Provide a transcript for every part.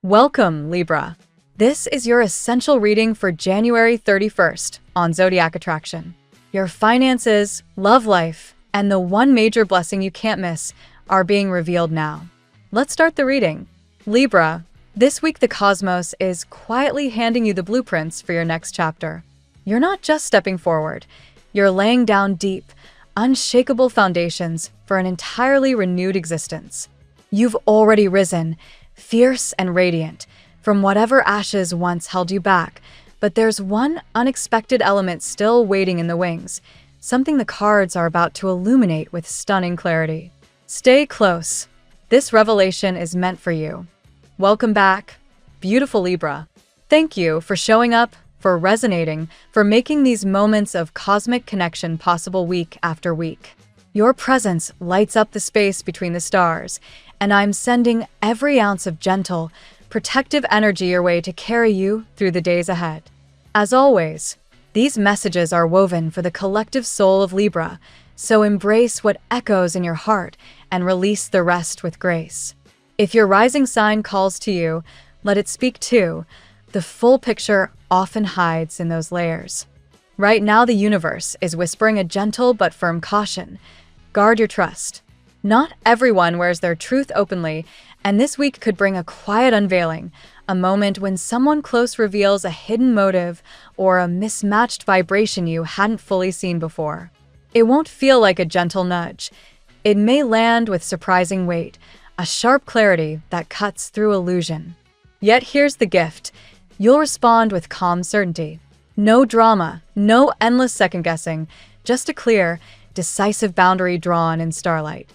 Welcome, Libra. This is your essential reading for January 31st on Zodiac Attraction. Your finances, love life, and the one major blessing you can't miss are being revealed now. Let's start the reading. Libra, this week the cosmos is quietly handing you the blueprints for your next chapter. You're not just stepping forward, you're laying down deep, unshakable foundations for an entirely renewed existence. You've already risen, fierce and radiant, from whatever ashes once held you back, but there's one unexpected element still waiting in the wings, something the cards are about to illuminate with stunning clarity. Stay close. This revelation is meant for you. Welcome back, beautiful Libra. Thank you for showing up, for resonating, for making these moments of cosmic connection possible week after week. Your presence lights up the space between the stars, and I'm sending every ounce of gentle, protective energy your way to carry you through the days ahead. As always, these messages are woven for the collective soul of Libra, so embrace what echoes in your heart and release the rest with grace. If your rising sign calls to you, let it speak too. The full picture often hides in those layers. Right now, the universe is whispering a gentle but firm caution. Guard your trust. Not everyone wears their truth openly, and this week could bring a quiet unveiling, a moment when someone close reveals a hidden motive or a mismatched vibration you hadn't fully seen before. It won't feel like a gentle nudge. It may land with surprising weight, a sharp clarity that cuts through illusion. Yet here's the gift. You'll respond with calm certainty. No drama, no endless second-guessing, just a clear, decisive boundary drawn in starlight.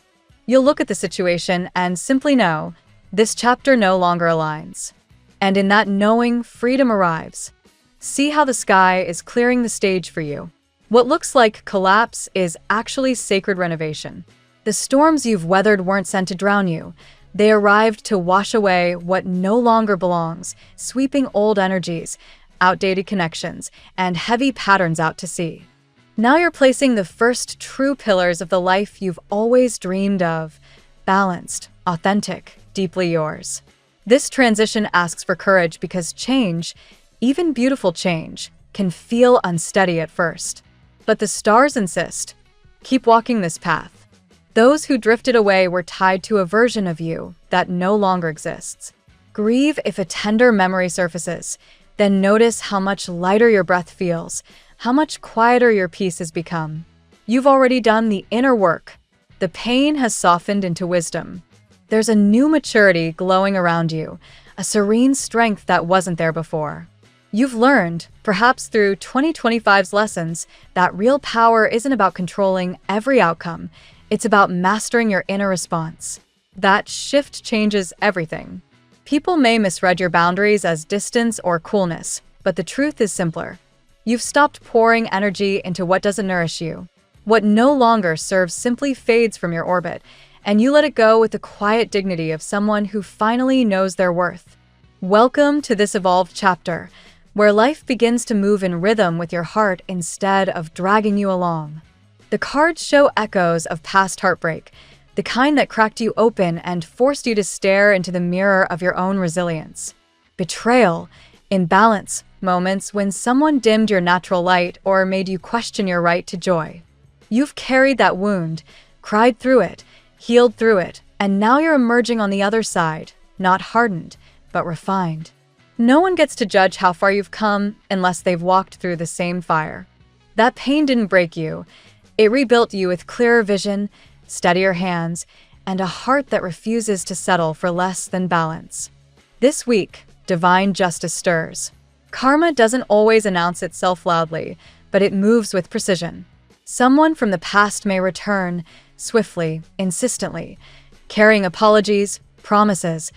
You'll look at the situation and simply know, this chapter no longer aligns. And in that knowing, freedom arrives. See how the sky is clearing the stage for you. What looks like collapse is actually sacred renovation. The storms you've weathered weren't sent to drown you. They arrived to wash away what no longer belongs, sweeping old energies, outdated connections, and heavy patterns out to sea. Now you're placing the first true pillars of the life you've always dreamed of, balanced, authentic, deeply yours. This transition asks for courage because change, even beautiful change, can feel unsteady at first. But the stars insist, keep walking this path. Those who drifted away were tied to a version of you that no longer exists. Grieve if a tender memory surfaces, then notice how much lighter your breath feels, how much quieter your peace has become. You've already done the inner work. The pain has softened into wisdom. There's a new maturity glowing around you, a serene strength that wasn't there before. You've learned, perhaps through 2025's lessons, that real power isn't about controlling every outcome. It's about mastering your inner response. That shift changes everything. People may misread your boundaries as distance or coolness, but the truth is simpler. You've stopped pouring energy into what doesn't nourish you. What no longer serves simply fades from your orbit, and you let it go with the quiet dignity of someone who finally knows their worth. Welcome to this evolved chapter, where life begins to move in rhythm with your heart instead of dragging you along. The cards show echoes of past heartbreak, the kind that cracked you open and forced you to stare into the mirror of your own resilience. Betrayal, imbalance, moments when someone dimmed your natural light or made you question your right to joy. You've carried that wound, cried through it, healed through it, and now you're emerging on the other side, not hardened, but refined. No one gets to judge how far you've come unless they've walked through the same fire. That pain didn't break you. It rebuilt you with clearer vision, steadier hands, and a heart that refuses to settle for less than balance. This week, divine justice stirs. Karma doesn't always announce itself loudly, but it moves with precision. Someone from the past may return, swiftly, insistently, carrying apologies, promises,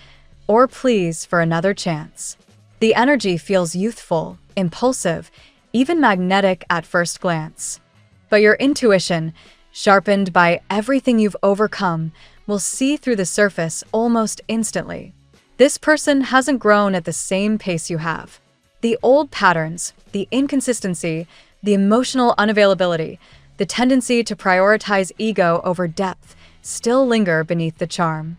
or pleas for another chance. The energy feels youthful, impulsive, even magnetic at first glance. But your intuition, sharpened by everything you've overcome, will see through the surface almost instantly. This person hasn't grown at the same pace you have. The old patterns, the inconsistency, the emotional unavailability, the tendency to prioritize ego over depth still linger beneath the charm.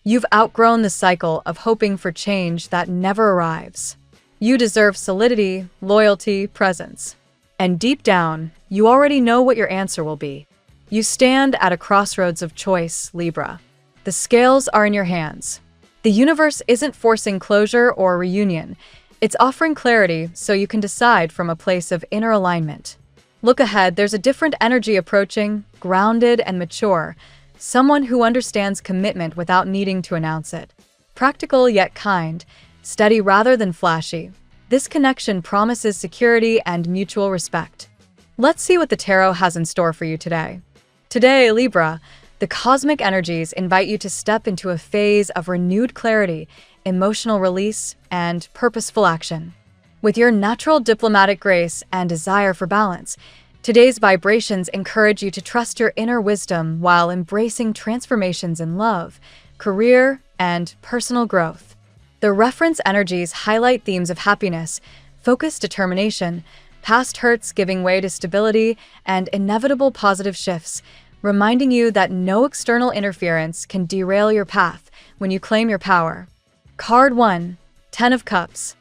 You've outgrown the cycle of hoping for change that never arrives. You deserve solidity, loyalty, presence. And deep down, you already know what your answer will be. You stand at a crossroads of choice, Libra. The scales are in your hands. The universe isn't forcing closure or reunion. It's offering clarity so you can decide from a place of inner alignment. Look ahead, there's a different energy approaching, grounded and mature, someone who understands commitment without needing to announce it. Practical yet kind, steady rather than flashy. This connection promises security and mutual respect. Let's see what the tarot has in store for you today. Today, Libra, the cosmic energies invite you to step into a phase of renewed clarity, emotional release, and purposeful action. With your natural diplomatic grace and desire for balance, today's vibrations encourage you to trust your inner wisdom while embracing transformations in love, career, and personal growth. The reference energies highlight themes of happiness, focused determination, past hurts giving way to stability, and inevitable positive shifts, reminding you that no external interference can derail your path when you claim your power. Card 1, 10 of Cups.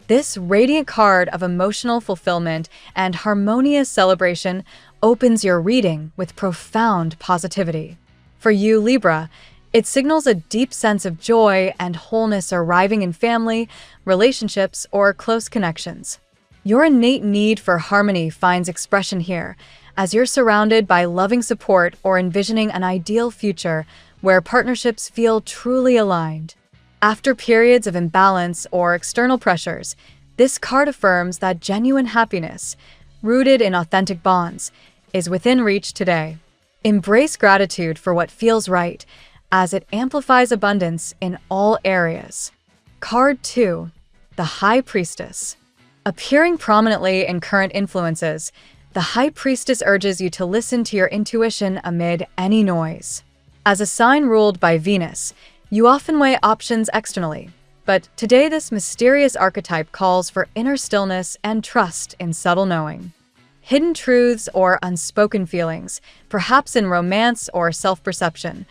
This radiant card of emotional fulfillment and harmonious celebration opens your reading with profound positivity. For you, Libra, it signals a deep sense of joy and wholeness arriving in family, relationships, or close connections. Your innate need for harmony finds expression here, as you're surrounded by loving support or envisioning an ideal future where partnerships feel truly aligned. After periods of imbalance or external pressures, this card affirms that genuine happiness, rooted in authentic bonds, is within reach today. Embrace gratitude for what feels right, as it amplifies abundance in all areas. Card 2, the High Priestess. Appearing prominently in current influences, the High Priestess urges you to listen to your intuition amid any noise. As a sign ruled by Venus, you often weigh options externally, but today this mysterious archetype calls for inner stillness and trust in subtle knowing. Hidden truths or unspoken feelings, perhaps in romance or self-perception,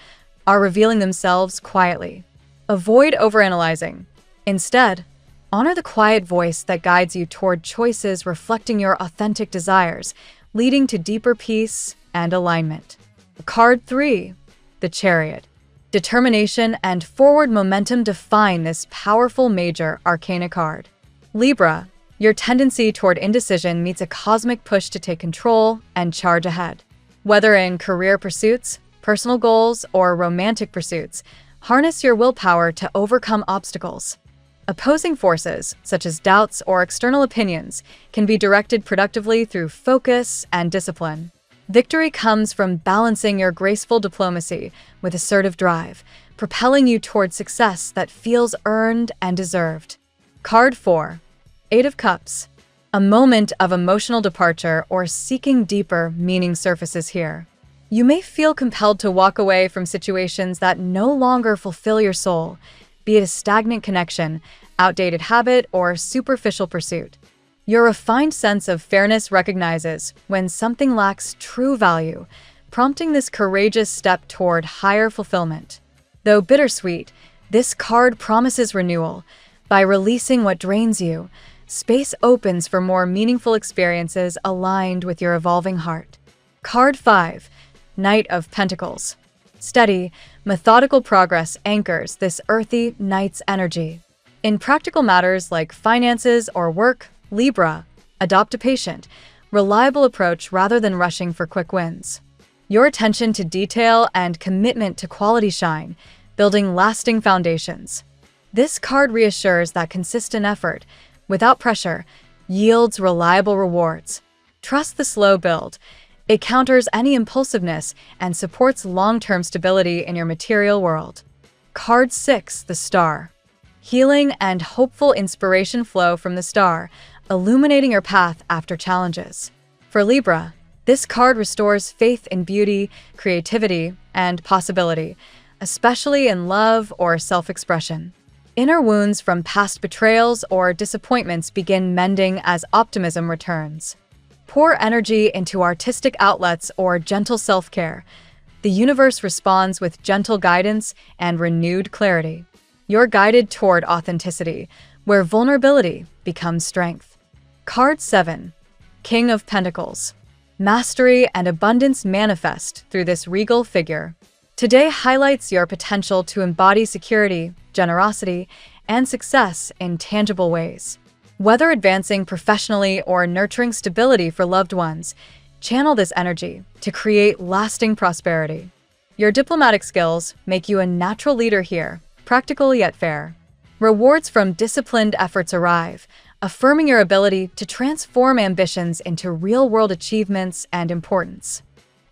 are revealing themselves quietly. Avoid overanalyzing. Instead, honor the quiet voice that guides you toward choices reflecting your authentic desires, leading to deeper peace and alignment. Card 3, the Chariot. Determination and forward momentum define this powerful major arcana card. Libra, your tendency toward indecision meets a cosmic push to take control and charge ahead. Whether in career pursuits, personal goals, or romantic pursuits, harness your willpower to overcome obstacles. Opposing forces, such as doubts or external opinions, can be directed productively through focus and discipline. Victory comes from balancing your graceful diplomacy with assertive drive, propelling you toward success that feels earned and deserved. Card 4, 8 of Cups. A moment of emotional departure or seeking deeper meaning surfaces here. You may feel compelled to walk away from situations that no longer fulfill your soul, be it a stagnant connection, outdated habit, or superficial pursuit. Your refined sense of fairness recognizes when something lacks true value, prompting this courageous step toward higher fulfillment. Though bittersweet, this card promises renewal. By releasing what drains you, space opens for more meaningful experiences aligned with your evolving heart. Card 5, Knight of Pentacles. Steady, methodical progress anchors this earthy knight's energy. In practical matters like finances or work, Libra, adopt a patient, reliable approach rather than rushing for quick wins. Your attention to detail and commitment to quality shine, building lasting foundations. This card reassures that consistent effort, without pressure, yields reliable rewards. Trust the slow build. It counters any impulsiveness and supports long-term stability in your material world. Card 6, the Star. Healing and hopeful inspiration flow from the star, illuminating your path after challenges. For Libra, this card restores faith in beauty, creativity, and possibility, especially in love or self-expression. Inner wounds from past betrayals or disappointments begin mending as optimism returns. Pour energy into artistic outlets or gentle self-care. The universe responds with gentle guidance and renewed clarity. You're guided toward authenticity, where vulnerability becomes strength. Card 7. King of Pentacles. Mastery and abundance manifest through this regal figure. Today highlights your potential to embody security, generosity, and success in tangible ways. Whether advancing professionally or nurturing stability for loved ones, channel this energy to create lasting prosperity. Your diplomatic skills make you a natural leader here, practical yet fair. Rewards from disciplined efforts arrive, affirming your ability to transform ambitions into real-world achievements and importance.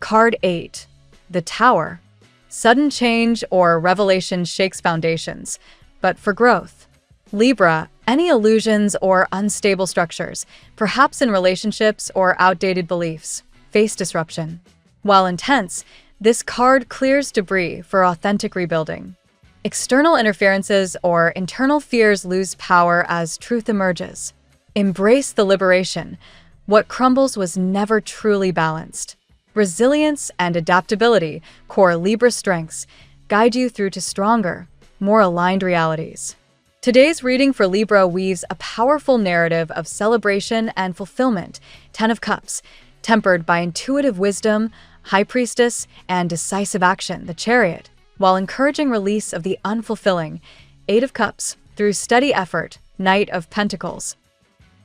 Card 8. The Tower. Sudden change or revelation shakes foundations, but for growth. Libra, any illusions or unstable structures, perhaps in relationships or outdated beliefs, face disruption. While intense, this card clears debris for authentic rebuilding. External interferences or internal fears lose power as truth emerges. Embrace the liberation. What crumbles was never truly balanced. Resilience and adaptability, core Libra strengths, guide you through to stronger, more aligned realities. Today's reading for Libra weaves a powerful narrative of celebration and fulfillment, 10 of Cups, tempered by intuitive wisdom, High Priestess, and decisive action, the Chariot, while encouraging release of the unfulfilling, 8 of Cups, through steady effort, Knight of Pentacles.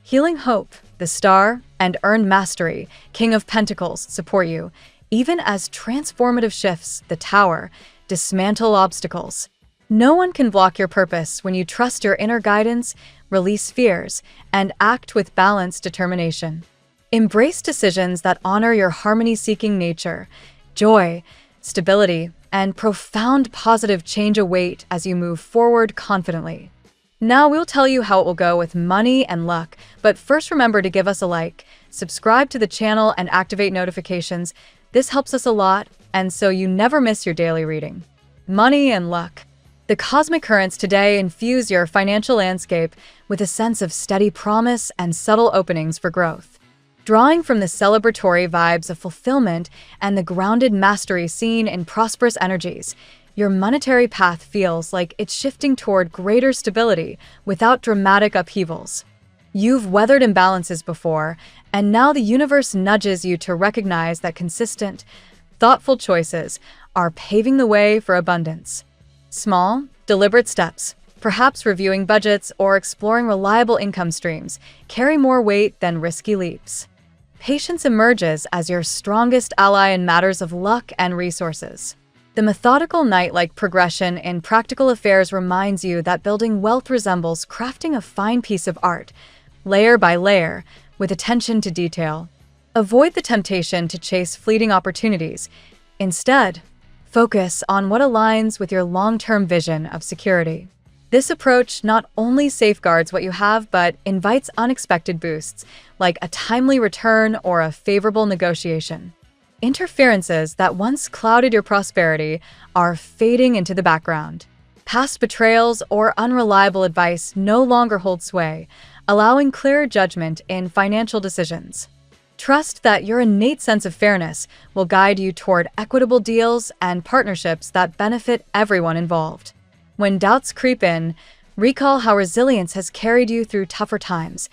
Healing hope, the Star, and earned mastery, King of Pentacles, support you, even as transformative shifts, the Tower, dismantle obstacles. No one can block your purpose when you trust your inner guidance, release fears, and act with balanced determination. Embrace decisions that honor your harmony-seeking nature. Joy, stability, and profound positive change await as you move forward confidently. Now we'll tell you how it will go with money and luck, but first remember to give us a like, subscribe to the channel, and activate notifications. This helps us a lot, and so you never miss your daily reading. Money and luck. The cosmic currents today infuse your financial landscape with a sense of steady promise and subtle openings for growth. Drawing from the celebratory vibes of fulfillment and the grounded mastery seen in prosperous energies, your monetary path feels like it's shifting toward greater stability without dramatic upheavals. You've weathered imbalances before, and now the universe nudges you to recognize that consistent, thoughtful choices are paving the way for abundance. Small, deliberate steps, perhaps reviewing budgets or exploring reliable income streams, carry more weight than risky leaps. Patience emerges as your strongest ally in matters of luck and resources. The methodical knight-like progression in practical affairs reminds you that building wealth resembles crafting a fine piece of art, layer by layer, with attention to detail. Avoid the temptation to chase fleeting opportunities. Instead, focus on what aligns with your long-term vision of security. This approach not only safeguards what you have, but invites unexpected boosts, like a timely return or a favorable negotiation. Interferences that once clouded your prosperity are fading into the background. Past betrayals or unreliable advice no longer hold sway, allowing clearer judgment in financial decisions. Trust that your innate sense of fairness will guide you toward equitable deals and partnerships that benefit everyone involved. When doubts creep in, recall how resilience has carried you through tougher times.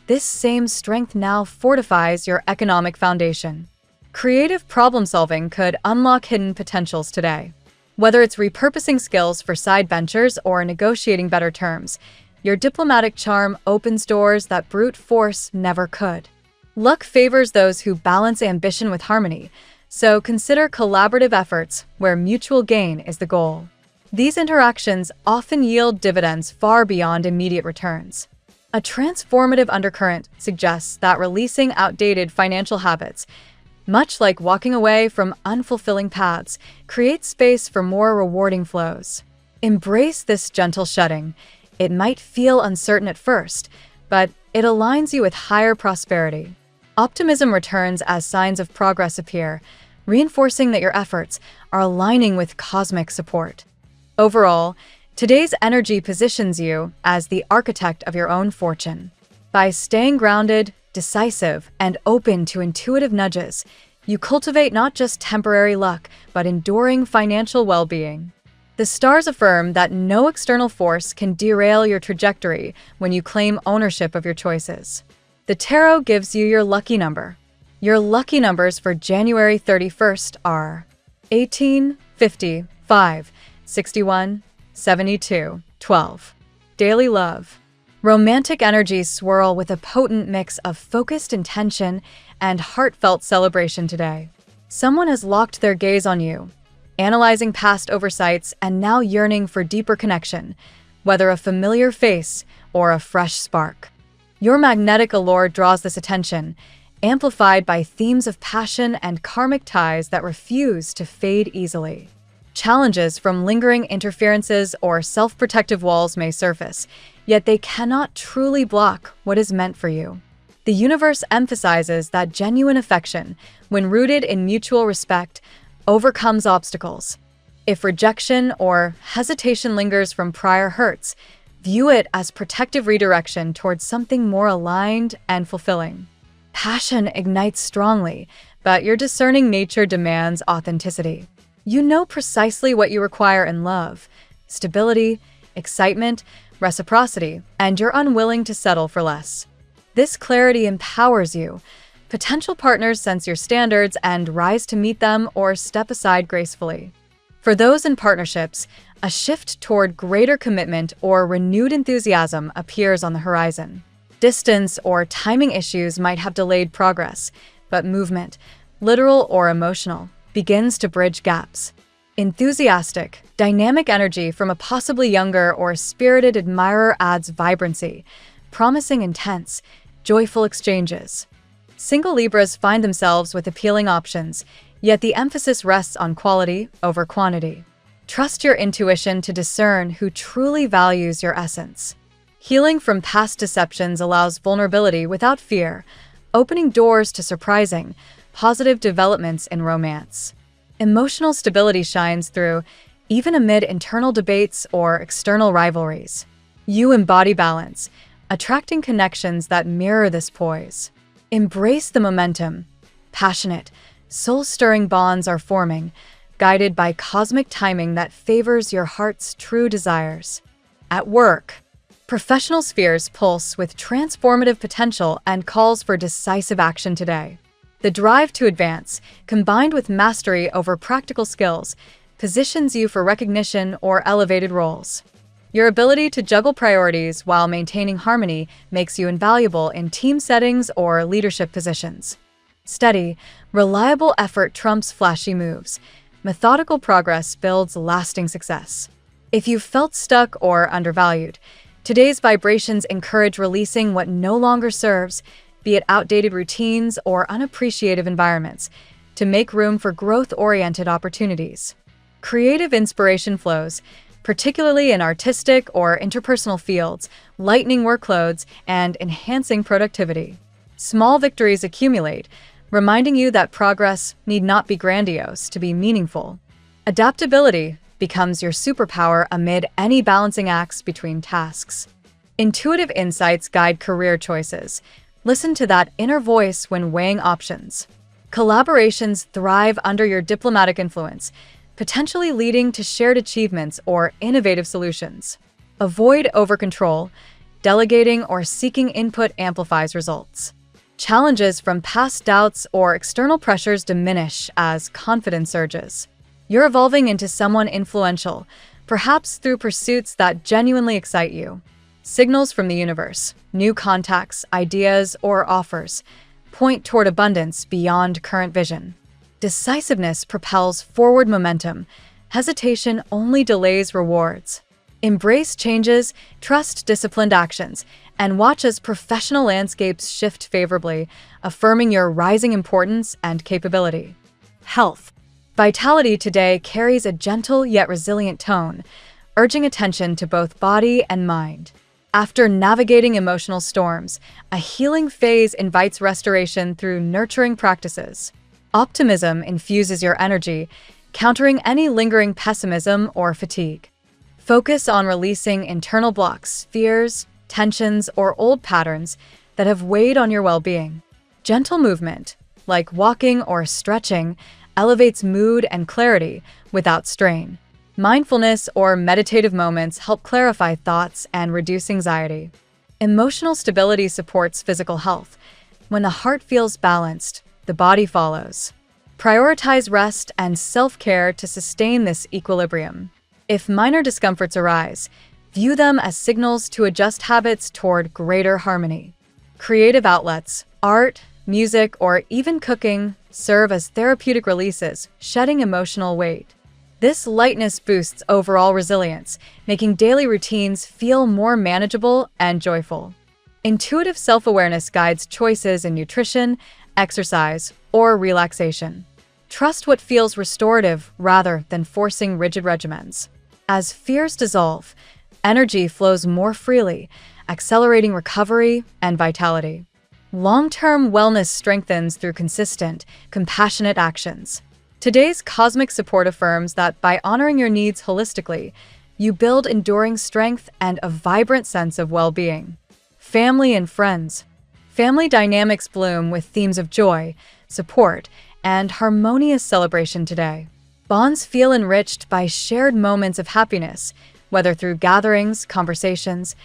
This same strength now fortifies your economic foundation. Creative problem-solving could unlock hidden potentials today. Whether it's repurposing skills for side ventures or negotiating better terms, your diplomatic charm opens doors that brute force never could. Luck favors those who balance ambition with harmony, so consider collaborative efforts where mutual gain is the goal. These interactions often yield dividends far beyond immediate returns. A transformative undercurrent suggests that releasing outdated financial habits, much like walking away from unfulfilling paths, creates space for more rewarding flows. Embrace this gentle shutting. It might feel uncertain at first, but it aligns you with higher prosperity. Optimism returns as signs of progress appear, reinforcing that your efforts are aligning with cosmic support. Overall, today's energy positions you as the architect of your own fortune. By staying grounded, decisive, and open to intuitive nudges, You cultivate not just temporary luck, but enduring financial well-being. The stars affirm that no external force can derail your trajectory when you claim ownership of your choices. The tarot gives you your lucky number. Your lucky numbers for January 31st are 18, 50, 5, 61, 72, 12. Daily love. Romantic energies swirl with a potent mix of focused intention and heartfelt celebration today. Someone has locked their gaze on you, analyzing past oversights and now yearning for deeper connection, whether a familiar face or a fresh spark. Your magnetic allure draws this attention, amplified by themes of passion and karmic ties that refuse to fade easily. Challenges from lingering interferences or self-protective walls may surface, yet they cannot truly block what is meant for you. The universe emphasizes that genuine affection, when rooted in mutual respect, overcomes obstacles. If rejection or hesitation lingers from prior hurts, view it as protective redirection towards something more aligned and fulfilling. Passion ignites strongly, but your discerning nature demands authenticity. You know precisely what you require in love: stability, excitement, reciprocity, and you're unwilling to settle for less. This clarity empowers you. Potential partners sense your standards and rise to meet them or step aside gracefully. For those in partnerships, a shift toward greater commitment or renewed enthusiasm appears on the horizon. Distance or timing issues might have delayed progress, but movement, literal or emotional, begins to bridge gaps. Enthusiastic, dynamic energy from a possibly younger or spirited admirer adds vibrancy, promising intense, joyful exchanges. Single Libras find themselves with appealing options, yet the emphasis rests on quality over quantity. Trust your intuition to discern who truly values your essence. Healing from past deceptions allows vulnerability without fear, opening doors to surprising, positive developments in romance. Emotional stability shines through, even amid internal debates or external rivalries. You embody balance, attracting connections that mirror this poise. Embrace the momentum. Passionate, soul-stirring bonds are forming, guided by cosmic timing that favors your heart's true desires. At work, professional spheres pulse with transformative potential and calls for decisive action today. The drive to advance, combined with mastery over practical skills, positions you for recognition or elevated roles. Your ability to juggle priorities while maintaining harmony makes you invaluable in team settings or leadership positions. Steady, reliable effort trumps flashy moves. Methodical progress builds lasting success. If you've felt stuck or undervalued, today's vibrations encourage releasing what no longer serves, be it outdated routines or unappreciative environments, to make room for growth-oriented opportunities. Creative inspiration flows, particularly in artistic or interpersonal fields, lightening workloads and enhancing productivity. Small victories accumulate, reminding you that progress need not be grandiose to be meaningful. Adaptability becomes your superpower amid any balancing acts between tasks. Intuitive insights guide career choices. Listen to that inner voice when weighing options. Collaborations thrive under your diplomatic influence, potentially leading to shared achievements or innovative solutions. Avoid overcontrol. Delegating or seeking input amplifies results. Challenges from past doubts or external pressures diminish as confidence surges. You're evolving into someone influential, perhaps through pursuits that genuinely excite you. Signals from the universe, new contacts, ideas, or offers point toward abundance beyond current vision. Decisiveness propels forward momentum. Hesitation only delays rewards. Embrace changes, trust disciplined actions, and watch as professional landscapes shift favorably, affirming your rising importance and capability. Health. Vitality today carries a gentle yet resilient tone, urging attention to both body and mind. After navigating emotional storms, a healing phase invites restoration through nurturing practices. Optimism infuses your energy, countering any lingering pessimism or fatigue. Focus on releasing internal blocks, fears, tensions, or old patterns that have weighed on your well-being. Gentle movement, like walking or stretching, elevates mood and clarity without strain. Mindfulness or meditative moments help clarify thoughts and reduce anxiety. Emotional stability supports physical health. When the heart feels balanced, the body follows. Prioritize rest and self-care to sustain this equilibrium. If minor discomforts arise, view them as signals to adjust habits toward greater harmony. Creative outlets, art, music, or even cooking serve as therapeutic releases, shedding emotional weight. This lightness boosts overall resilience, making daily routines feel more manageable and joyful. Intuitive self-awareness guides choices in nutrition, exercise, or relaxation. Trust what feels restorative rather than forcing rigid regimens. As fears dissolve, energy flows more freely, accelerating recovery and vitality. Long-term wellness strengthens through consistent, compassionate actions. Today's cosmic support affirms that by honoring your needs holistically, you build enduring strength and a vibrant sense of well-being. Family and friends. Family dynamics bloom with themes of joy, support, and harmonious celebration today. Bonds feel enriched by shared moments of happiness, whether through gatherings, conversations,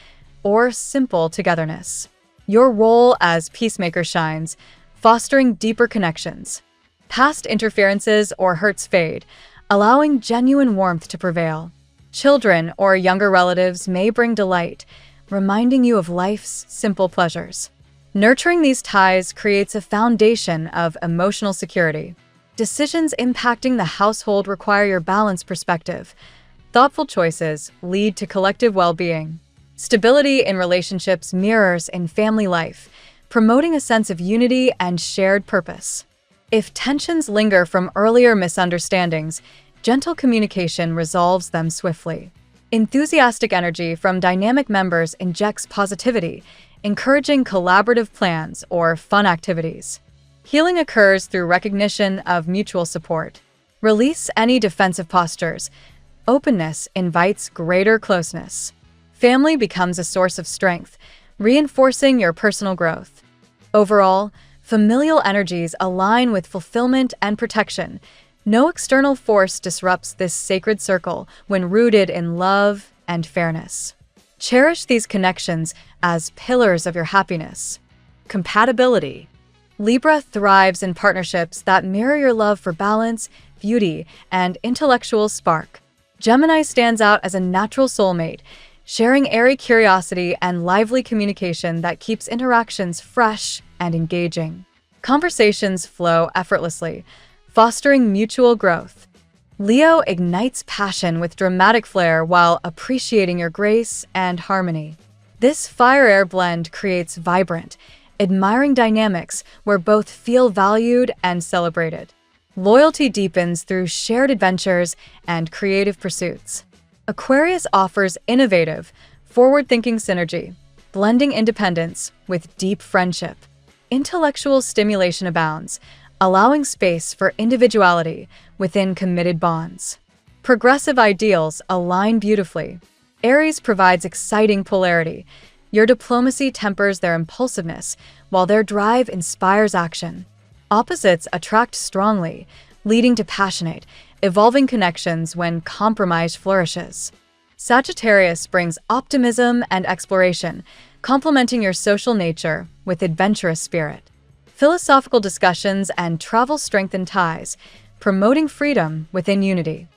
or simple togetherness. Your role as peacemaker shines, fostering deeper connections. Past interferences or hurts fade, allowing genuine warmth to prevail. Children or younger relatives may bring delight, reminding you of life's simple pleasures. Nurturing these ties creates a foundation of emotional security. Decisions impacting the household require your balanced perspective. Thoughtful choices lead to collective well-being. Stability in relationships mirrors in family life, promoting a sense of unity and shared purpose. If tensions linger from earlier misunderstandings, gentle communication resolves them swiftly. Enthusiastic energy from dynamic members injects positivity, encouraging collaborative plans or fun activities. Healing occurs through recognition of mutual support. Release any defensive postures. Openness invites greater closeness. Family becomes a source of strength, reinforcing your personal growth. Overall, familial energies align with fulfillment and protection. No external force disrupts this sacred circle when rooted in love and fairness. Cherish these connections as pillars of your happiness. Compatibility. Libra thrives in partnerships that mirror your love for balance, beauty, and intellectual spark. Gemini stands out as a natural soulmate, sharing airy curiosity and lively communication that keeps interactions fresh and engaging. Conversations flow effortlessly, fostering mutual growth. Leo ignites passion with dramatic flair while appreciating your grace and harmony. This fire-air blend creates vibrant, admiring dynamics where both feel valued and celebrated. Loyalty deepens through shared adventures and creative pursuits. Aquarius offers innovative, forward-thinking synergy, blending independence with deep friendship. Intellectual stimulation abounds, allowing space for individuality within committed bonds. Progressive ideals align beautifully. Aries provides exciting polarity. Your diplomacy tempers their impulsiveness, while their drive inspires action. Opposites attract strongly, leading to passionate, evolving connections when compromise flourishes. Sagittarius brings optimism and exploration, complementing your social nature with adventurous spirit. Philosophical discussions and travel strengthen ties, promoting freedom within unity.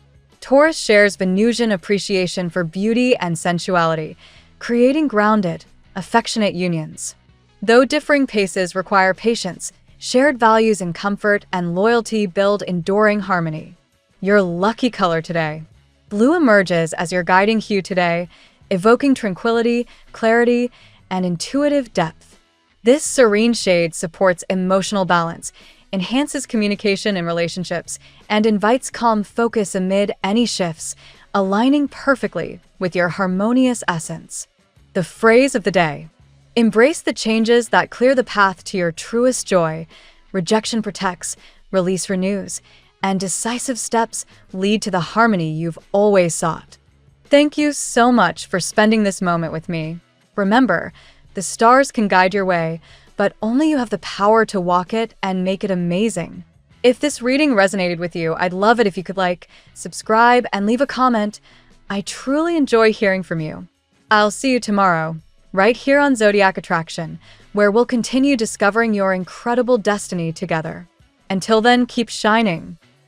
Taurus shares Venusian appreciation for beauty and sensuality, creating grounded, affectionate unions. Though differing paces require patience, shared values in comfort and loyalty build enduring harmony. Your lucky color today. Blue emerges as your guiding hue today, evoking tranquility, clarity, and intuitive depth. This serene shade supports emotional balance, enhances communication in relationships, and invites calm focus amid any shifts, aligning perfectly with your harmonious essence. The phrase of the day. Embrace the changes that clear the path to your truest joy. Rejection protects, release renews, and decisive steps lead to the harmony you've always sought. Thank you so much for spending this moment with me. Remember, the stars can guide your way, but only you have the power to walk it and make it amazing. If this reading resonated with you, I'd love it if you could subscribe, and leave a comment. I truly enjoy hearing from you. I'll see you tomorrow, right here on Zodiac Attraction, where we'll continue discovering your incredible destiny together. Until then, keep shining.